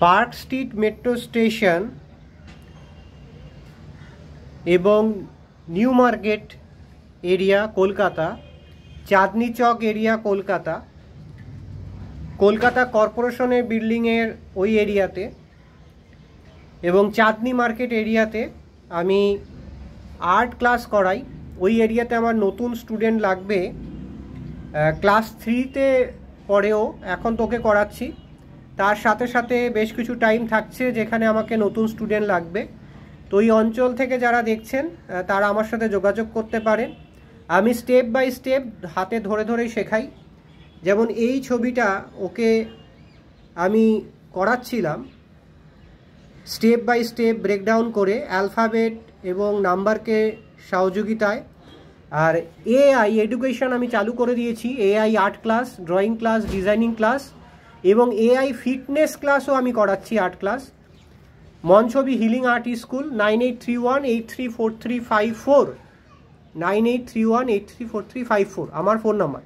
Park street metro station এবং new market area Kolkata, Chandni Chowk area Kolkata, Kolkata কর্পোরেশনের বিল্ডিংয়ের ওই এরিয়াতে এবং চাঁদনি মার্কেট এরিয়াতে আমি আর্ট ক্লাস করাই। ওই এরিয়াতে আমার নতুন স্টুডেন্ট লাগবে, ক্লাস 3-তে পড়েও, এখন তোকে করাচ্ছি। তার সাথে সাথে বেশ কিছু টাইম থাকছে যেখানে আমাকে নতুন স্টুডেন্ট লাগবে। তো এই অঞ্চল থেকে যারা দেখছেন তারা আমার সাথে যোগাযোগ করতে পারেন। আমি স্টেপ বাই স্টেপ হাতে ধরে ধরেই শেখাই। যেমন এই ছবিটা ওকে আমি করাচ্ছিলাম স্টেপ বাই স্টেপ ব্রেকডাউন করে, অ্যালফাবেট এবং নাম্বারকে সহযোগিতায়। আর এআই এডুকেশন আমি চালু করে দিয়েছি, AI art class, drawing class, designing class এবং এআই ফিটনেস ক্লাসও আমি করাচ্ছি, art class. Monchhobi healing art school, 9831834354, 9831834354 আমার ফোন নাম্বার।